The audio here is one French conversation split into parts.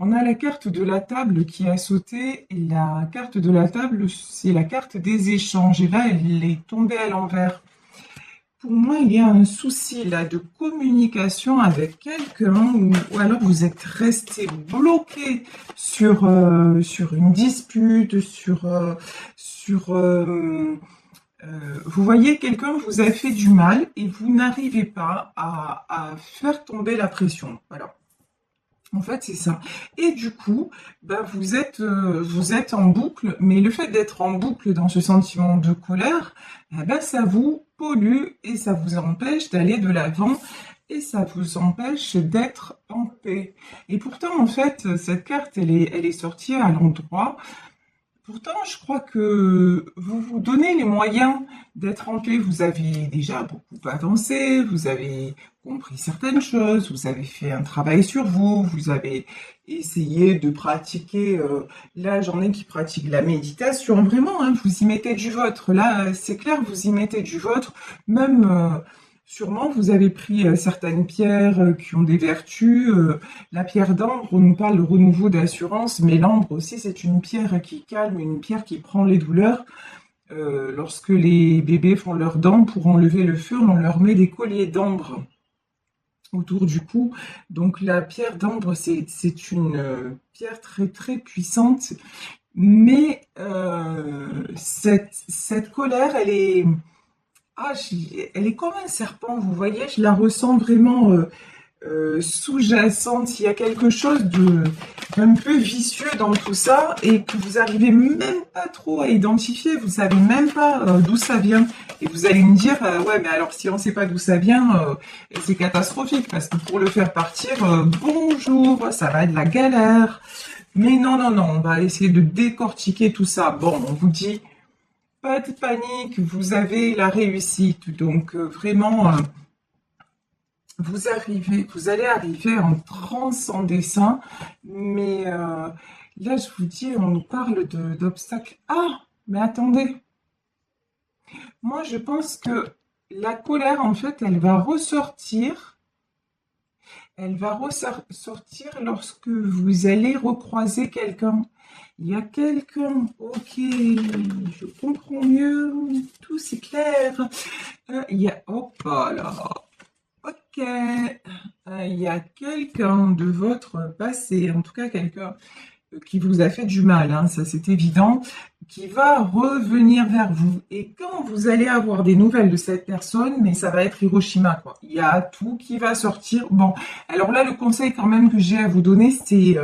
On a la carte de la table qui a sauté et la carte de la table, c'est la carte des échanges. Et là, elle est tombée à l'envers. Pour moi, il y a un souci là de communication avec quelqu'un ou alors vous êtes resté bloqué sur une dispute, vous voyez, quelqu'un vous a fait du mal et vous n'arrivez pas à faire tomber la pression. Voilà. En fait, c'est ça. Et du coup, bah, vous êtes en boucle, mais le fait d'être en boucle dans ce sentiment de colère, eh ben, ça vous pollue et ça vous empêche d'aller de l'avant et ça vous empêche d'être en paix. Et pourtant, en fait, cette carte, elle est sortie à l'endroit. Pourtant, je crois que vous vous donnez les moyens d'être en paix. Vous avez déjà beaucoup avancé, vous avez compris certaines choses, vous avez fait un travail sur vous, vous avez essayé de pratiquer. Là, j'en ai qui pratiquent la méditation, vraiment, hein, vous y mettez du vôtre. Là, c'est clair, vous y mettez du vôtre. Même, sûrement, vous avez pris certaines pierres qui ont des vertus. La pierre d'ambre, on nous parle de renouveau d'assurance, mais l'ambre aussi, c'est une pierre qui calme, une pierre qui prend les douleurs. Lorsque les bébés font leurs dents, pour enlever le feu, on leur met des colliers d'ambre autour du cou. Donc la pierre d'ambre, c'est une pierre très très puissante, mais cette colère, elle est comme un serpent, vous voyez, je la ressens vraiment sous-jacente. Il y a quelque chose d'un peu vicieux dans tout ça et que vous arrivez même pas trop à identifier, vous savez même pas d'où ça vient. Et vous allez me dire, ouais, mais alors si on sait pas d'où ça vient, c'est catastrophique parce que pour le faire partir, bonjour, ça va être la galère. Mais non, non, non, on va essayer de décortiquer tout ça. Bon, on vous dit, pas de panique, vous avez la réussite. Donc vraiment, vous allez arriver en transcender ça. Mais là, je vous dis, on nous parle d'obstacles. Ah, mais attendez, moi je pense que la colère, en fait, elle va ressortir. Elle va ressortir lorsque vous allez recroiser quelqu'un. Il y a quelqu'un, ok, je comprends mieux, tout c'est clair. Il y a, hop là, ok, il y a quelqu'un de votre passé, en tout cas quelqu'un qui vous a fait du mal, hein, ça c'est évident, qui va revenir vers vous. Et quand vous allez avoir des nouvelles de cette personne, mais ça va être Hiroshima, quoi. Il y a tout qui va sortir. Bon, alors là, le conseil quand même que j'ai à vous donner, c'est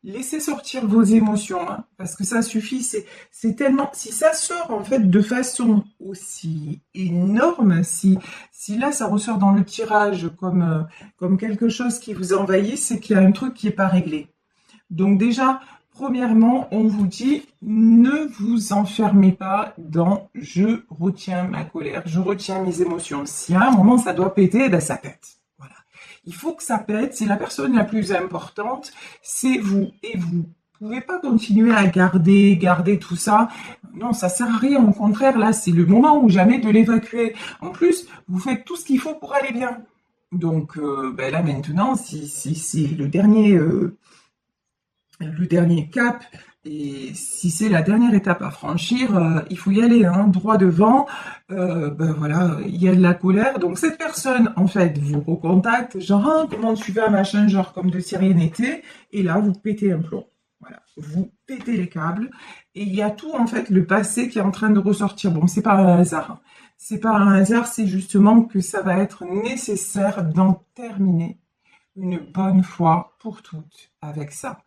laissez sortir vos émotions, hein, parce que ça suffit. C'est tellement, si ça sort en fait de façon aussi énorme, si là ça ressort dans le tirage comme quelque chose qui vous envahit, c'est qu'il y a un truc qui est pas réglé. Donc déjà, premièrement, on vous dit, ne vous enfermez pas dans je retiens ma colère, je retiens mes émotions. Si à un moment ça doit péter, ben ça pète. Voilà. Il faut que ça pète, c'est la personne la plus importante, c'est vous. Et vous pouvez pas continuer à garder tout ça. Non, ça sert à rien. Au contraire, là, c'est le moment ou jamais de l'évacuer. En plus, vous faites tout ce qu'il faut pour aller bien. Donc ben là maintenant, si c'est le dernier cap, et si c'est la dernière étape à franchir, il faut y aller, hein, droit devant. Ben voilà, il y a de la colère. Donc cette personne, en fait, vous recontacte, genre, ah, comment tu vas, machin, genre comme de si rien n'était. Et là, vous pétez un plomb. Voilà, vous pétez les câbles. Et il y a tout, en fait, le passé qui est en train de ressortir. Bon, c'est pas un hasard, hein. C'est pas un hasard, c'est justement que ça va être nécessaire d'en terminer une bonne fois pour toutes avec ça.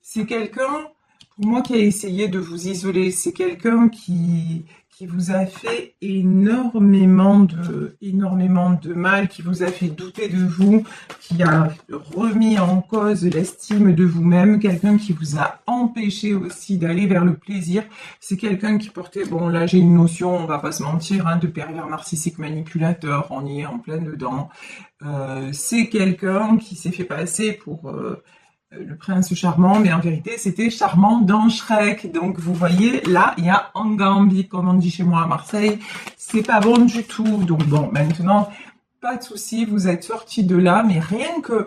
C'est quelqu'un, pour moi, qui a essayé de vous isoler. C'est quelqu'un qui vous a fait énormément de mal, qui vous a fait douter de vous, qui a remis en cause l'estime de vous-même, quelqu'un qui vous a empêché aussi d'aller vers le plaisir. C'est quelqu'un qui portait, bon là j'ai une notion, on va pas se mentir, hein, de pervers narcissique manipulateur, on y est en plein dedans. C'est quelqu'un qui s'est fait passer pour le prince charmant, mais en vérité, c'était charmant dans Shrek. Donc, vous voyez, là, il y a Angambi, comme on dit chez moi à Marseille. C'est pas bon du tout. Donc, bon, maintenant, pas de souci, vous êtes sorti de là, mais rien que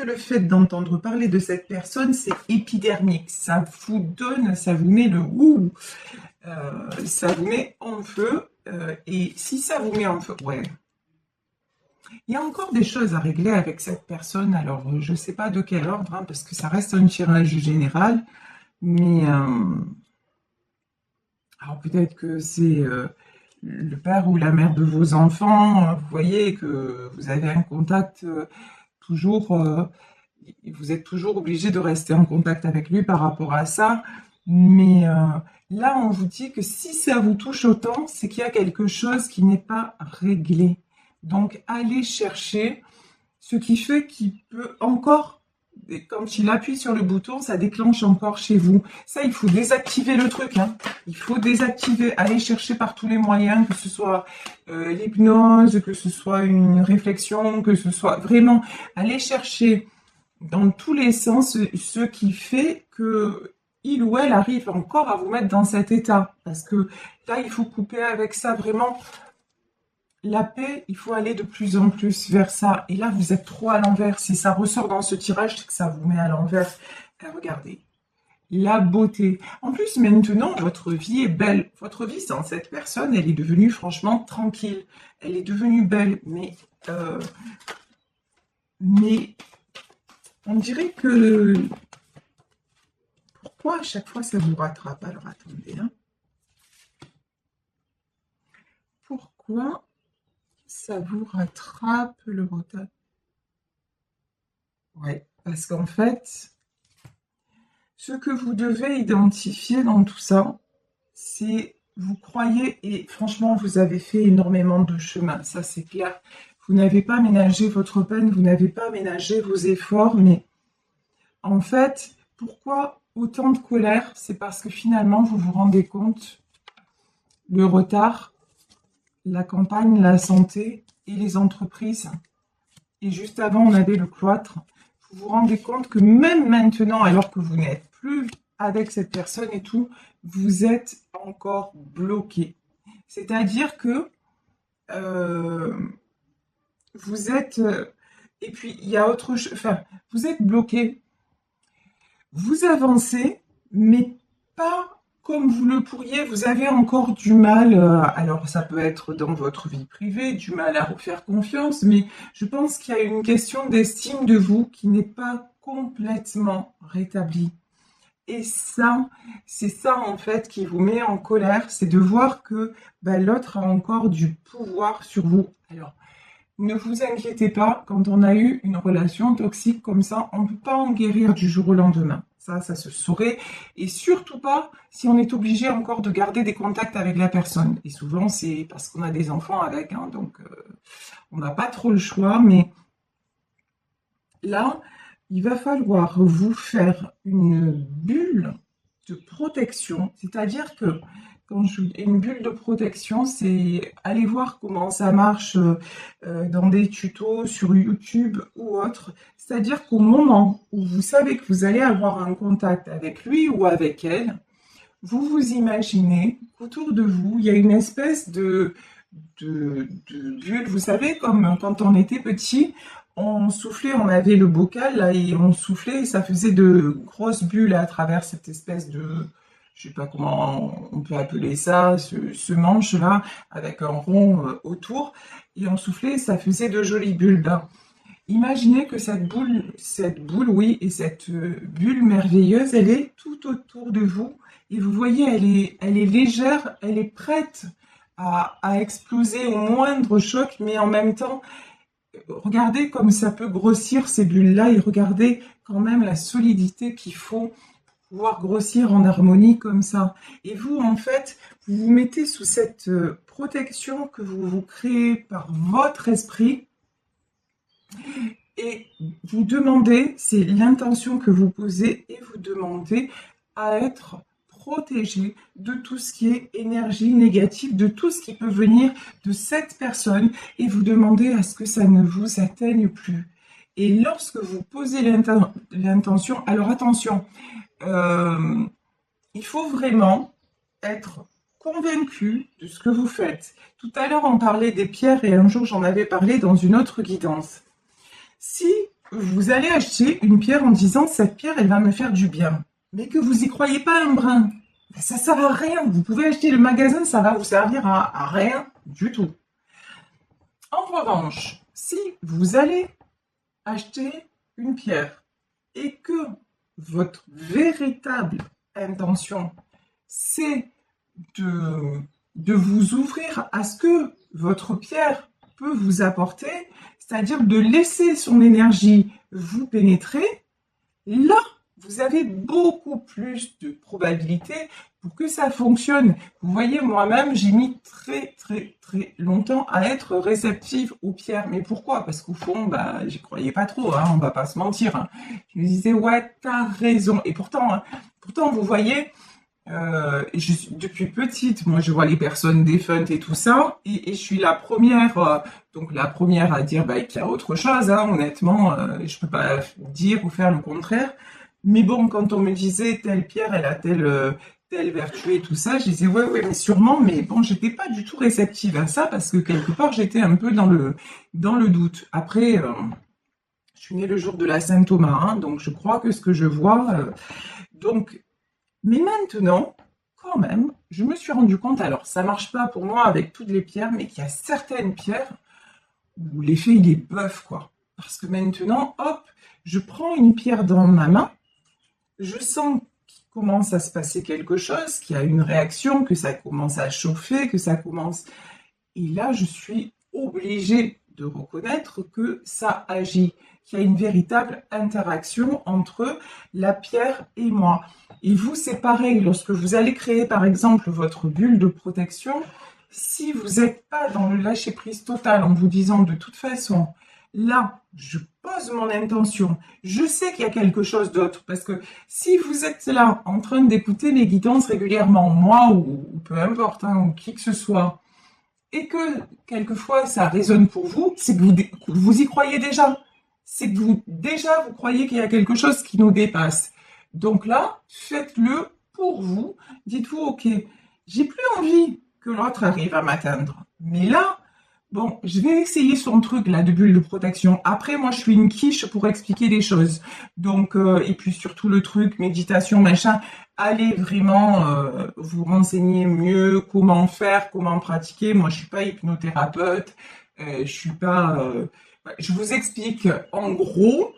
le fait d'entendre parler de cette personne, c'est épidermique. Ça vous met le ouh, ça vous met en feu. Et si ça vous met en feu, ouais. Il y a encore des choses à régler avec cette personne. Alors, je ne sais pas de quel ordre, hein, parce que ça reste un tirage général. Mais alors peut-être que c'est le père ou la mère de vos enfants. Vous voyez que vous avez un contact toujours. Vous êtes toujours obligé de rester en contact avec lui par rapport à ça. Mais là, on vous dit que si ça vous touche autant, c'est qu'il y a quelque chose qui n'est pas réglé. Donc, allez chercher ce qui fait qu'il peut encore, quand il appuie sur le bouton, ça déclenche encore chez vous. Ça, il faut désactiver le truc, hein. Il faut désactiver, aller chercher par tous les moyens, que ce soit l'hypnose, que ce soit une réflexion, que ce soit vraiment, aller chercher dans tous les sens ce qui fait que il ou elle arrive encore à vous mettre dans cet état. Parce que là, il faut couper avec ça vraiment. La paix, il faut aller de plus en plus vers ça. Et là, vous êtes trop à l'envers. Si ça ressort dans ce tirage, c'est que ça vous met à l'envers. Regardez, la beauté. En plus, maintenant, votre vie est belle. Votre vie sans cette personne, elle est devenue franchement tranquille. Elle est devenue belle. Mais on dirait que... Pourquoi à chaque fois ça vous rattrape? Alors, attendez, hein. Pourquoi ça vous rattrape le retard? Ouais, parce qu'en fait, ce que vous devez identifier dans tout ça, c'est vous croyez, et franchement, vous avez fait énormément de chemin, ça c'est clair. Vous n'avez pas ménagé votre peine, vous n'avez pas ménagé vos efforts, mais en fait, pourquoi autant de colère? C'est parce que finalement, vous vous rendez compte, le retard, la campagne, la santé et les entreprises. Et juste avant, on avait le cloître. Vous vous rendez compte que même maintenant, alors que vous n'êtes plus avec cette personne et tout, vous êtes encore bloqué. C'est-à-dire que vous êtes... et puis, il y a autre chose... Enfin, vous êtes bloqué. Vous avancez, mais pas comme vous le pourriez. Vous avez encore du mal, alors ça peut être dans votre vie privée, du mal à vous faire confiance, mais je pense qu'il y a une question d'estime de vous qui n'est pas complètement rétablie. Et ça, c'est ça en fait qui vous met en colère, c'est de voir que l'autre a encore du pouvoir sur vous. Alors, ne vous inquiétez pas, quand on a eu une relation toxique comme ça, on ne peut pas en guérir du jour au lendemain. Ça se saurait. Et surtout pas si on est obligé encore de garder des contacts avec la personne. Et souvent, c'est parce qu'on a des enfants avec, hein, donc on n'a pas trop le choix. Mais là, il va falloir vous faire une bulle de protection. C'est-à-dire que une bulle de protection, c'est aller voir comment ça marche dans des tutos sur YouTube ou autre. C'est-à-dire qu'au moment où vous savez que vous allez avoir un contact avec lui ou avec elle, vous vous imaginez qu'autour de vous, il y a une espèce de bulle. Vous savez, comme quand on était petit, on soufflait, on avait le bocal là, et on soufflait et ça faisait de grosses bulles à travers cette espèce de... Je sais pas comment on peut appeler ça, ce manche-là, avec un rond autour, et on soufflait et ça faisait de jolies bulles. Imaginez que cette boule, oui, et cette bulle merveilleuse, elle est tout autour de vous, et vous voyez, elle est légère, elle est prête à exploser au moindre choc, mais en même temps, regardez comme ça peut grossir ces bulles-là, et regardez quand même la solidité qu'il faut pouvoir grossir en harmonie comme ça. Et vous, en fait, vous vous mettez sous cette protection que vous vous créez par votre esprit et vous demandez, c'est l'intention que vous posez, et vous demandez à être protégé de tout ce qui est énergie négative, de tout ce qui peut venir de cette personne, et vous demandez à ce que ça ne vous atteigne plus. Et lorsque vous posez l'intention, alors attention, il faut vraiment être convaincu de ce que vous faites. Tout à l'heure, on parlait des pierres et un jour, j'en avais parlé dans une autre guidance. Si vous allez acheter une pierre en disant cette pierre, elle va me faire du bien, mais que vous y croyez pas un brin, ben, ça sert à rien. Vous pouvez acheter le magasin, ça va vous servir à rien du tout. En revanche, si vous allez acheter une pierre et que votre véritable intention, c'est de vous ouvrir à ce que votre pierre peut vous apporter, c'est-à-dire de laisser son énergie vous pénétrer, là, vous avez beaucoup plus de probabilités pour que ça fonctionne. Vous voyez, moi-même, j'ai mis très longtemps à être réceptive aux pierres. Mais pourquoi? Parce qu'au fond, bah, j'y croyais pas trop, hein, on va pas se mentir. Hein. Je me disais, ouais, t'as raison. Et pourtant, vous voyez, depuis petite, moi, je vois les personnes défuntes et tout ça, et je suis la première, donc la première à dire bah, qu'il y a autre chose. Hein, honnêtement, je peux pas dire ou faire le contraire. Mais bon, quand on me disait telle pierre, elle a telle vertu et tout ça, je disais ouais, mais sûrement. Mais bon, j'étais pas du tout réceptive à ça parce que quelque part, j'étais un peu dans le doute. Après, je suis née le jour de la Saint-Thomas, hein, donc je crois que ce que je vois. Donc, mais maintenant, quand même, je me suis rendu compte. Alors, ça marche pas pour moi avec toutes les pierres, mais qu'il y a certaines pierres où l'effet il est bœuf, quoi. Parce que maintenant, hop, je prends une pierre dans ma main. Je sens qu'il commence à se passer quelque chose, qu'il y a une réaction, que ça commence à chauffer, que ça commence... Et là, je suis obligée de reconnaître que ça agit, qu'il y a une véritable interaction entre la pierre et moi. Et vous, c'est pareil, lorsque vous allez créer, par exemple, votre bulle de protection, si vous n'êtes pas dans le lâcher-prise total en vous disant de toute façon, là, je pose mon intention. Je sais qu'il y a quelque chose d'autre parce que si vous êtes là en train d'écouter mes guidances régulièrement, moi ou peu importe, hein, ou qui que ce soit, et que quelquefois ça résonne pour vous, c'est que vous y croyez déjà. C'est que vous croyez qu'il y a quelque chose qui nous dépasse. Donc là, faites-le pour vous. Dites-vous, ok, j'ai plus envie que l'autre arrive à m'atteindre. Mais là, bon, je vais essayer son truc là de bulle de protection. Après, moi, je suis une quiche pour expliquer les choses. Donc, et puis surtout le truc, méditation, machin. Allez vraiment vous renseigner mieux comment faire, comment pratiquer. Moi, je suis pas hypnothérapeute. Je suis pas. Je vous explique en gros.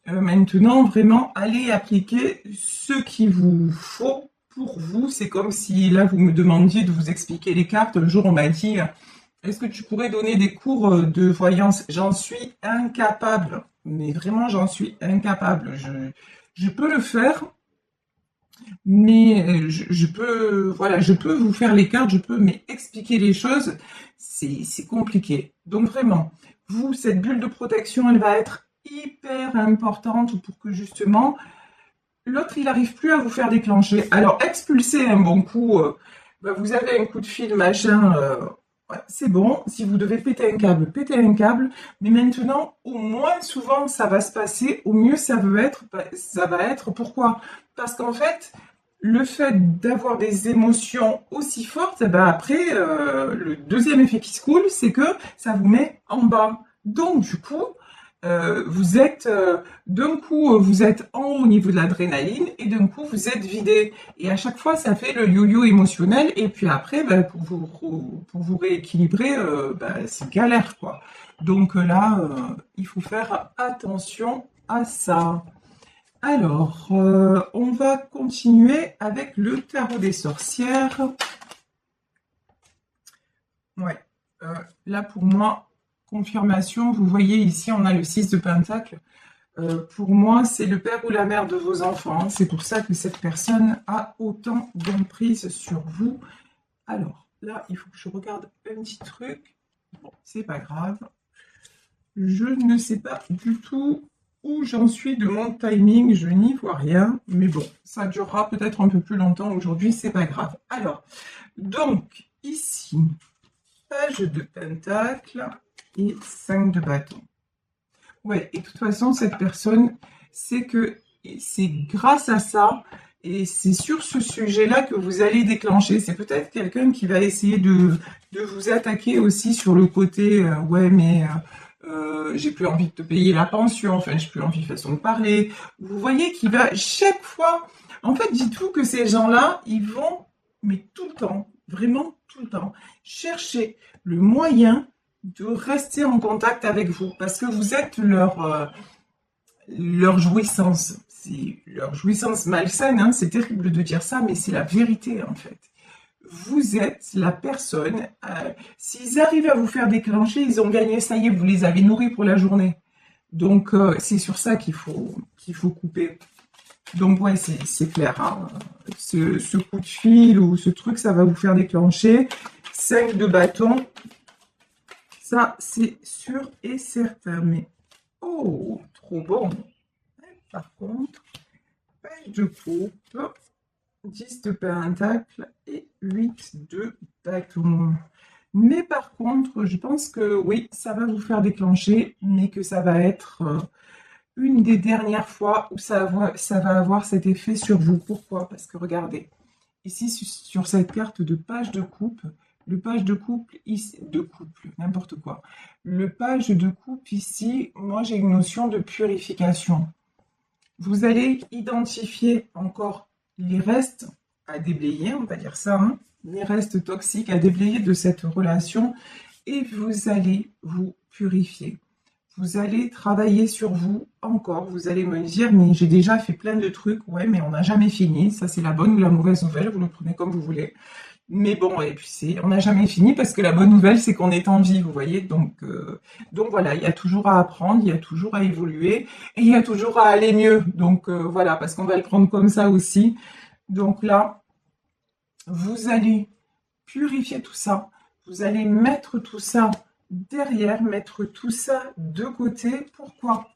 Maintenant, vraiment, allez appliquer ce qu'il vous faut pour vous. C'est comme si là, vous me demandiez de vous expliquer les cartes. Un jour, on m'a dit est-ce que tu pourrais donner des cours de voyance? J'en suis incapable, mais vraiment j'en suis incapable. Je peux le faire, mais je peux, voilà, je peux vous faire les cartes, je peux, mais expliquer les choses, c'est compliqué. Donc vraiment, vous, cette bulle de protection, elle va être hyper importante pour que justement l'autre, il n'arrive plus à vous faire déclencher. Alors, expulser un bon coup, bah, vous avez un coup de fil, machin, ouais, c'est bon. Si vous devez péter un câble, pétez un câble. Mais maintenant, au moins souvent, ça va se passer. Au mieux, ça va être. Pourquoi? Parce qu'en fait, le fait d'avoir des émotions aussi fortes, eh ben après, le deuxième effet qui se coule, c'est que ça vous met en bas. Donc, du coup, vous êtes d'un coup vous êtes en haut au niveau de l'adrénaline et d'un coup vous êtes vidé et à chaque fois ça fait le yo-yo émotionnel et puis après ben, pour vous rééquilibrer ben, c'est galère quoi. Donc là il faut faire attention à ça. Alors on va continuer avec le tarot des sorcières. Ouais, là pour moi confirmation, vous voyez ici on a le 6 de Pentacle. Pour moi, c'est le père ou la mère de vos enfants. C'est pour ça que cette personne a autant d'emprise sur vous. Alors, là, il faut que je regarde un petit truc. Bon, c'est pas grave. Je ne sais pas du tout où j'en suis de mon timing. Je n'y vois rien. Mais bon, ça durera peut-être un peu plus longtemps aujourd'hui. C'est pas grave. Alors, donc, ici, page de Pentacle et 5 de bâton. Ouais, et de toute façon, cette personne, c'est que c'est grâce à ça Et c'est sur ce sujet-là que vous allez déclencher. C'est peut-être quelqu'un qui va essayer de vous attaquer aussi sur le côté ouais, mais j'ai plus envie de te payer la pension, enfin, j'ai plus envie de façon de parler. Vous voyez qu'il va chaque fois. En fait, dites-vous que ces gens-là, ils vont, mais tout le temps, vraiment tout le temps, chercher le moyen de rester en contact avec vous parce que vous êtes leur jouissance. C'est leur jouissance malsaine, hein, c'est terrible de dire ça, mais c'est la vérité en fait. Vous êtes la personne, s'ils arrivent à vous faire déclencher, ils ont gagné, ça y est, vous les avez nourris pour la journée. Donc c'est sur ça qu'il faut couper. Donc ouais, c'est clair, hein. Ce coup de fil ou ce truc, ça va vous faire déclencher. 5 de bâton, ça c'est sûr et certain. Mais oh, trop bon. Par contre, page de coupe, 10 de pentacle et 8 de bâton. Mais par contre, je pense que oui, ça va vous faire déclencher, mais que ça va être une des dernières fois où ça va avoir cet effet sur vous. Pourquoi? Parce que regardez, ici sur cette carte de page de coupe, le page de couple, ici, de couple, n'importe quoi. Le page de coupe ici, moi j'ai une notion de purification. Vous allez identifier encore les restes à déblayer, on va dire ça, hein, les restes toxiques à déblayer de cette relation et vous allez vous purifier. Vous allez travailler sur vous encore. Vous allez me dire, mais j'ai déjà fait plein de trucs. Ouais, mais on n'a jamais fini. Ça, c'est la bonne ou la mauvaise nouvelle. Vous le prenez comme vous voulez. Mais bon, et puis on n'a jamais fini parce que la bonne nouvelle, c'est qu'on est en vie, vous voyez. Donc voilà, il y a toujours à apprendre, il y a toujours à évoluer et il y a toujours à aller mieux. Donc voilà, parce qu'on va le prendre comme ça aussi. Donc là, vous allez purifier tout ça. Vous allez mettre tout ça derrière, mettre tout ça de côté. Pourquoi?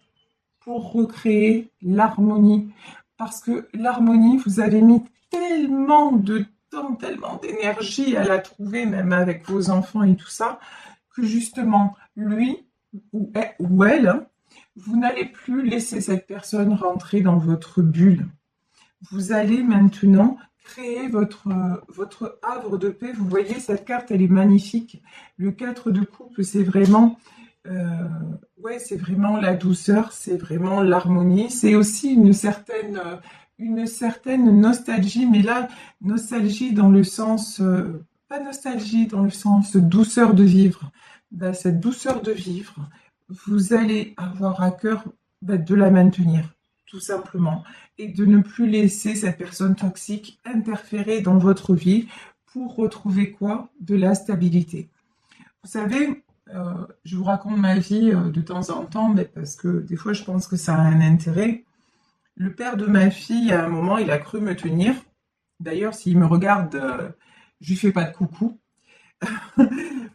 Pour recréer l'harmonie. Parce que l'harmonie, vous avez mis tellement de temps, tellement d'énergie à la trouver, même avec vos enfants et tout ça, que justement, lui ou elle, hein, vous n'allez plus laisser cette personne rentrer dans votre bulle. Vous allez maintenant créer votre havre de paix. Vous voyez, cette carte, elle est magnifique. Le 4 de coupe, c'est vraiment, ouais, c'est vraiment la douceur, c'est vraiment l'harmonie. C'est aussi une certaine nostalgie, mais là, nostalgie dans le sens, pas nostalgie dans le sens douceur de vivre. Ben, cette douceur de vivre, vous allez avoir à cœur de la maintenir, tout simplement, et de ne plus laisser cette personne toxique interférer dans votre vie pour retrouver quoi? De la stabilité. Vous savez, je vous raconte ma vie de temps en temps, mais parce que des fois je pense que ça a un intérêt. Le père de ma fille, à un moment, il a cru me tenir. D'ailleurs, s'il me regarde, je lui fais pas de coucou.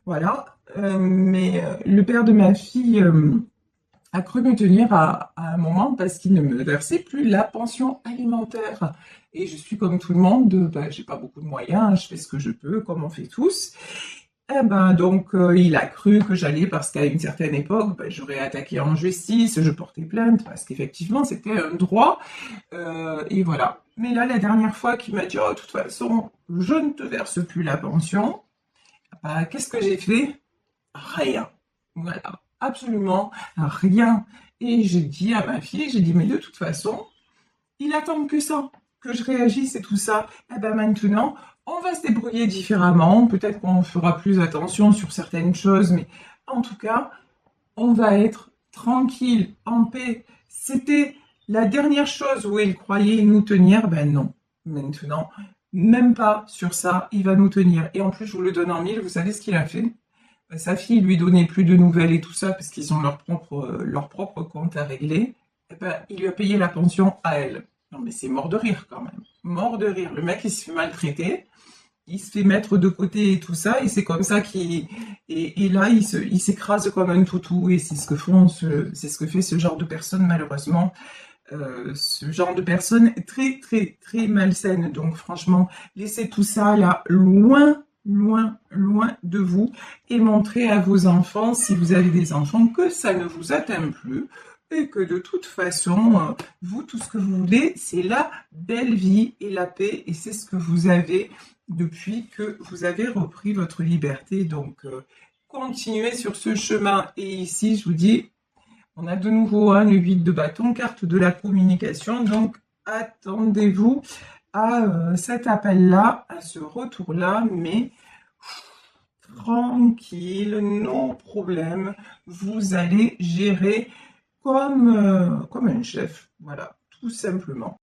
Voilà. Mais le père de ma fille a cru me tenir à un moment parce qu'il ne me versait plus la pension alimentaire. Et je suis comme tout le monde, ben, j'ai pas beaucoup de moyens, je fais ce que je peux, comme on fait tous. Eh ben, donc, il a cru que j'allais, parce qu'à une certaine époque, ben, j'aurais attaqué en justice, je portais plainte, parce qu'effectivement, c'était un droit, et voilà. Mais là, la dernière fois qu'il m'a dit, oh, de toute façon, je ne te verse plus la pension, ben, qu'est-ce que j'ai fait? Rien. Voilà, absolument rien. Et j'ai dit à ma fille, j'ai dit, mais de toute façon, il attend que ça, que je réagisse et tout ça. Eh ben maintenant, on va se débrouiller différemment. Peut-être qu'on fera plus attention sur certaines choses, mais en tout cas, on va être tranquille, en paix. C'était la dernière chose où il croyait nous tenir. Ben non, maintenant, même pas sur ça, il va nous tenir. Et en plus, je vous le donne en mille, vous savez ce qu'il a fait? Ben, sa fille lui donnait plus de nouvelles et tout ça, parce qu'ils ont leur propre compte à régler. Eh ben, il lui a payé la pension à elle. Non mais c'est mort de rire quand même. Mort de rire. Le mec il se fait maltraiter, il se fait mettre de côté et tout ça, et c'est comme ça qu'il... Et là il s'écrase comme un toutou, et c'est ce c'est ce que fait ce genre de personne malheureusement. Ce genre de personne très très très malsaine. Donc franchement, laissez tout ça là loin, loin, loin de vous, et montrez à vos enfants, si vous avez des enfants, que ça ne vous atteint plus, et que de toute façon, vous, tout ce que vous voulez, c'est la belle vie et la paix, et c'est ce que vous avez depuis que vous avez repris votre liberté. Donc, continuez sur ce chemin. Et ici, je vous dis, on a de nouveau le 8 de bâton, carte de la communication. Donc, attendez-vous à cet appel-là, à ce retour-là, mais tranquille, non problème. Vous allez gérer comme un chef. Voilà, tout simplement.